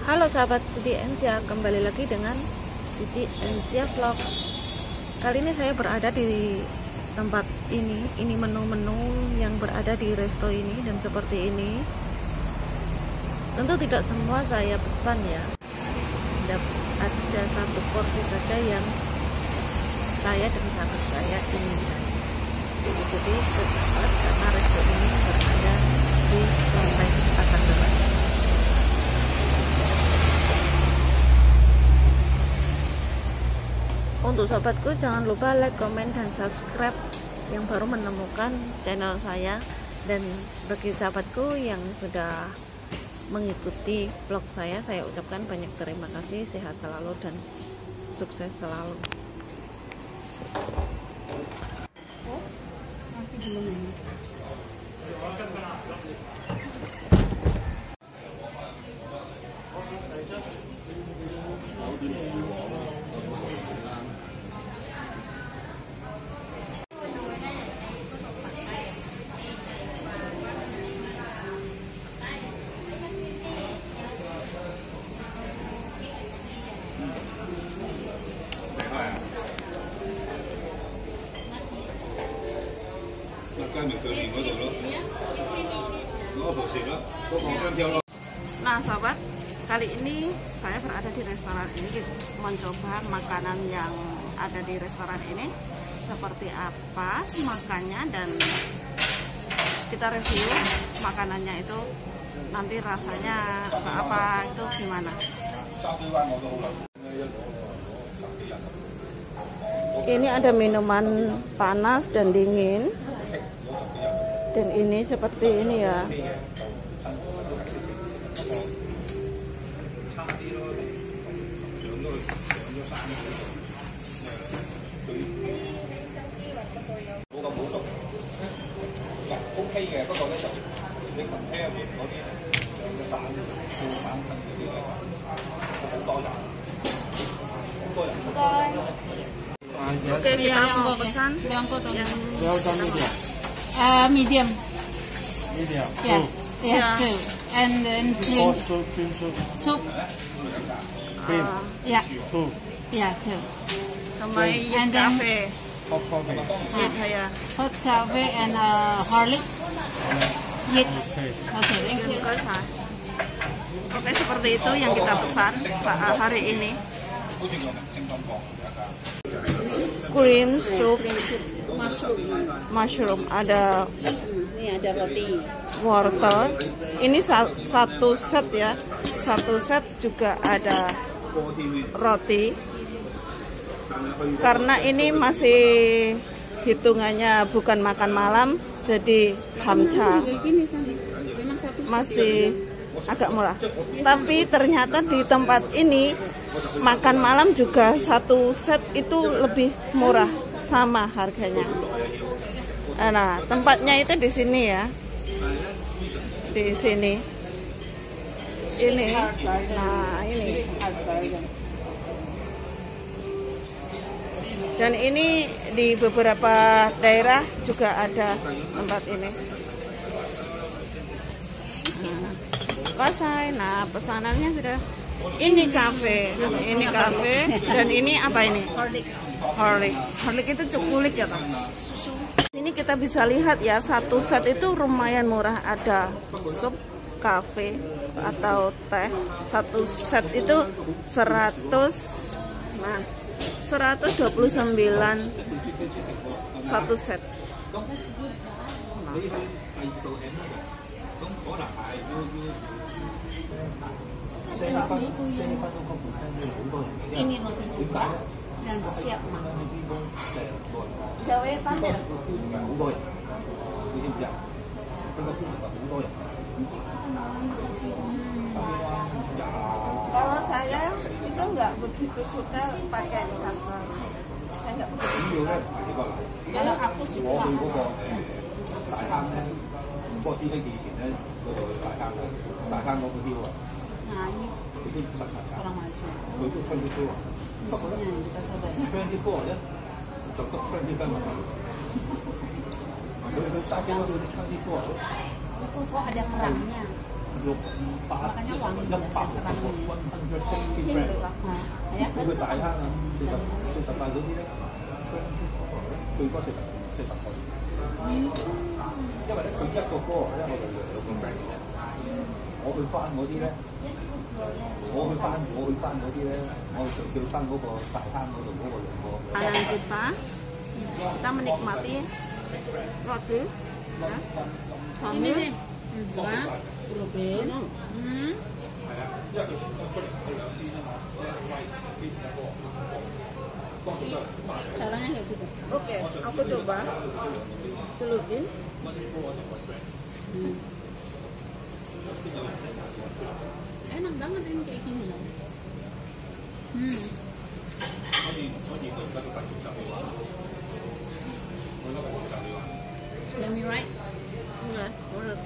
Halo sahabat Titi Ensia, kembali lagi dengan Titi Ensia Vlog. Kali ini saya berada di tempat ini menu-menu yang berada di resto ini, dan seperti ini. Tentu tidak semua saya pesan ya. Ada satu porsi saja yang saya dan sahabat saya inginkan. Jadi terbatas karena resto ini berada di Kompleks Pasar Depan. Untuk sahabatku, jangan lupa like, komen, dan subscribe yang baru menemukan channel saya. Dan bagi sahabatku yang sudah mengikuti vlog saya ucapkan banyak terima kasih, sehat selalu dan sukses selalu. Masih belum ini. Nah sahabat, kali ini saya berada di restoran ini, mencoba makanan yang ada di restoran ini seperti apa makannya, dan kita review makanannya itu nanti rasanya apa itu gimana. Ini ada minuman panas dan dingin, dan ini seperti ini ya. Oke, kita mau pesan yang Medium. Medium. Yes. Yes, Yeah. two. And then Or cream soup, cream soup, soup. cream, Yeah. two, Yeah, two. sama Yit And then- Cafe. hot coffee. Yit ya. Hot coffee and Horlicks. Yes. Okay. Okay, thank you. Oke, seperti itu yang kita pesan saat hari ini. Cream soup, mushroom, ada Ini ada roti. wortel. Ini satu set ya. Satu set juga ada roti. Karena ini masih hitungannya bukan makan malam, jadi hamcha. Masih agak murah. Tapi ternyata di tempat ini makan malam juga satu set itu lebih murah, sama harganya. Nah, tempatnya itu di sini ya. Di sini. Ini. Nah, ini. Dan ini di beberapa daerah juga ada tempat ini. Pasai. Nah, pesanannya sudah. Ini kafe, dan ini apa ini? Horlik itu cukulik ya toh. Sini kita bisa lihat ya, satu set itu lumayan murah. Ada sup, kafe atau teh. Satu set itu 100. Nah, 129 satu set. Ini roti juga dan siap makan. Gawe tambah. Kalau saya itu nggak begitu suka pakai sambal. Saya nggak begitu suka. Kalau aku suka. Nah, ini kurang maju. Ini supnya yang kita coba ya. Kok Oh, ada kerangnya. Makanya wangi ya sekarang ini. Ya. 佢大坑啊，48嗰啲咧，最多40個。因為咧佢一個菠蘿咧，我哋用2個 brand 嘅。我去班嗰啲咧，我去班嗰啲咧，我去班嗰個大坑嗰度嗰個用過。kita menikmati roti ya, sambil Caranya kayak gitu. Oke, aku coba celupin. Enak banget ini kayak gini loh. Yummy, right? Enggak, udah.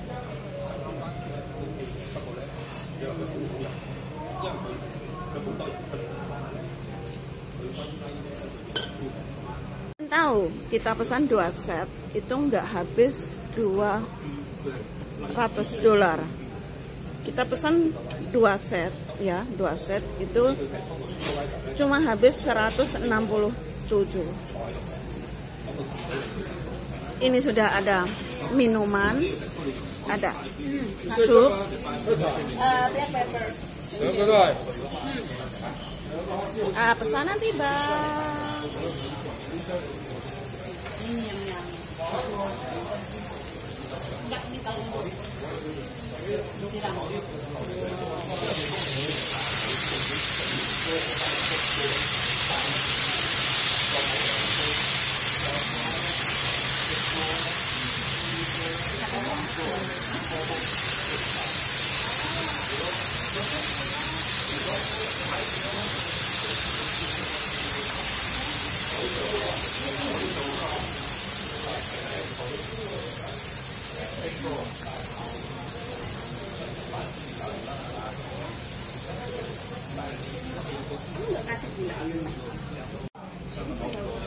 Tahu kita pesan 2 set itu nggak habis $200. Kita pesan 2 set ya, 2 set itu cuma habis 167. Ini sudah ada minuman, ada sup, black pepper. Pesanan tiba. Ini yang enggak, ini kalau disiram.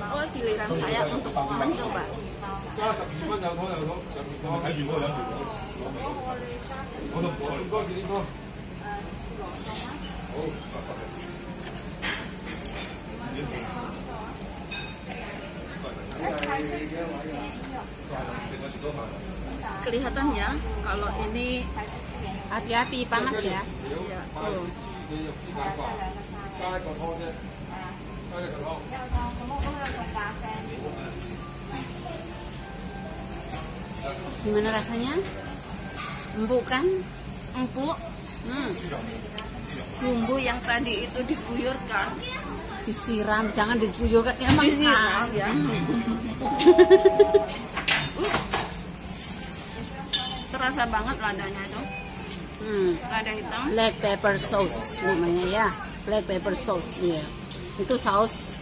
Oh, giliran saya untuk mencoba. Kelihatan ya, kalau ini hati-hati panas ya. ya, tuh. Gimana rasanya? Empuk kan? Empuk. Bumbu yang tadi itu diguyurkan, Disiram, jangan diguyurkan. Emang disiram ya. Terasa banget ladanya itu. Lada hitam. Black pepper sauce namanya ya. Black pepper sauce ya. Itu saus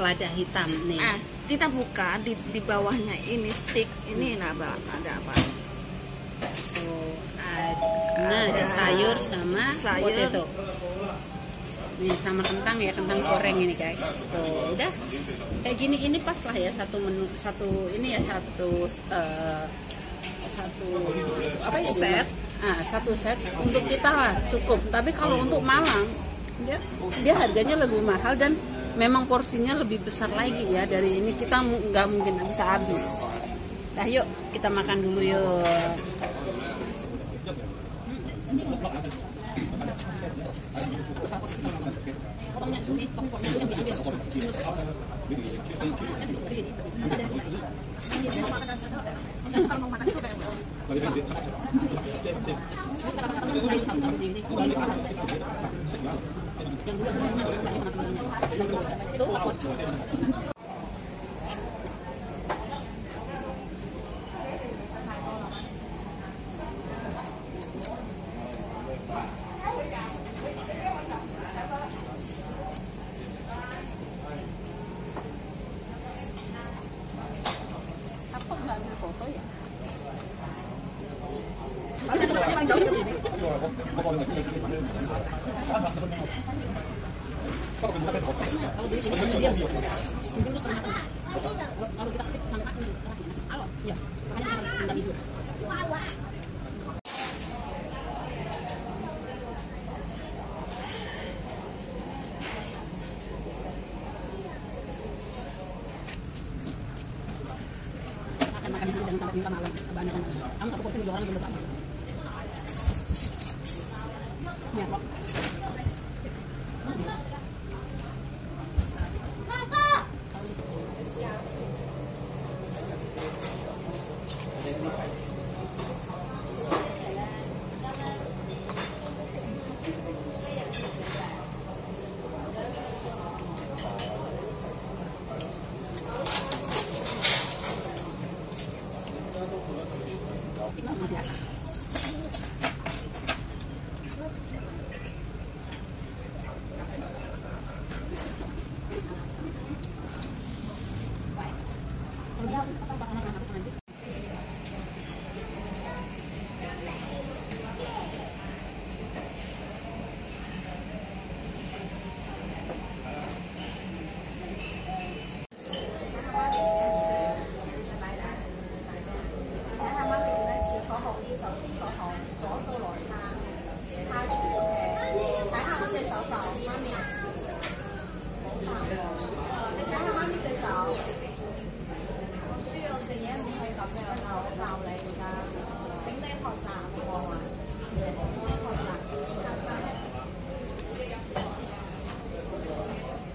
lada hitam nih. Kita buka di bawahnya ini stick ini ada apa? Ada sayur sama potato. Nih sama kentang ya, kentang goreng ini guys. Tuh, udah kayak gini, ini pas lah ya satu menu, satu apa ya, set. Satu set untuk kita lah cukup. Tapi kalau untuk malam dia harganya lebih mahal dan memang porsinya lebih besar lagi ya. Dari ini kita nggak mungkin bisa habis. Nah yuk kita makan dulu yuk. Apa nggak ambil foto ya? minta malam, kebanyakan malam. Kamu satu porsi 2 orang belum habis. Ya, Pak.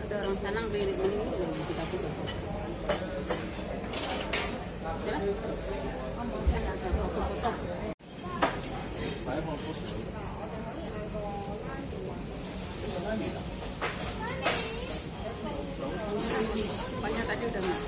Ada orang sana beli menu kita tutup. Ya? Potong. Banyak tadi udah nggak?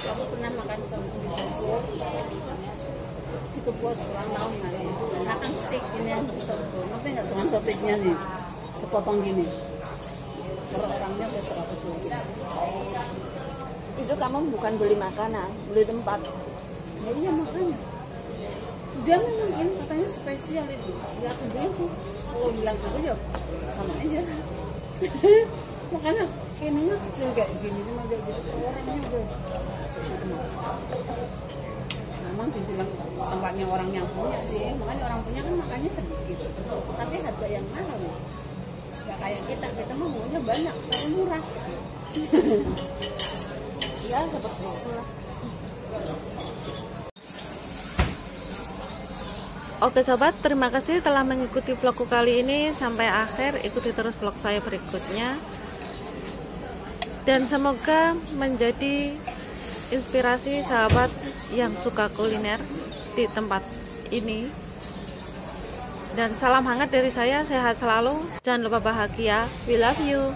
Aku pernah makan soto di Solo. Itu buat ulang tahun kali. Makan steak ini yang soto. Ngerti nggak cuma steaknya nih, sepotong gini. Kalau orangnya udah 100 lebih. Itu kamu bukan beli makanan, beli tempat. Ya iya makanya. Dia memang ini katanya spesial itu. Ya aku bilang sih, kalau bilang itu ya sama aja. Makanya ininya kecil kayak gini cuma dia gitu orangnya udah. Memang dibilang tempatnya orang yang punya sih, makanya orang punya kan makannya sedikit. Tapi harga yang mahal. Gak kayak kita mah maunya banyak, tapi murah. Ya seperti itulah. Oke sobat, terima kasih telah mengikuti vlogku kali ini sampai akhir. Ikuti terus vlog saya berikutnya. Dan semoga menjadi inspirasi sahabat yang suka kuliner di tempat ini. Dan salam hangat dari saya, sehat selalu, jangan lupa bahagia. We love you.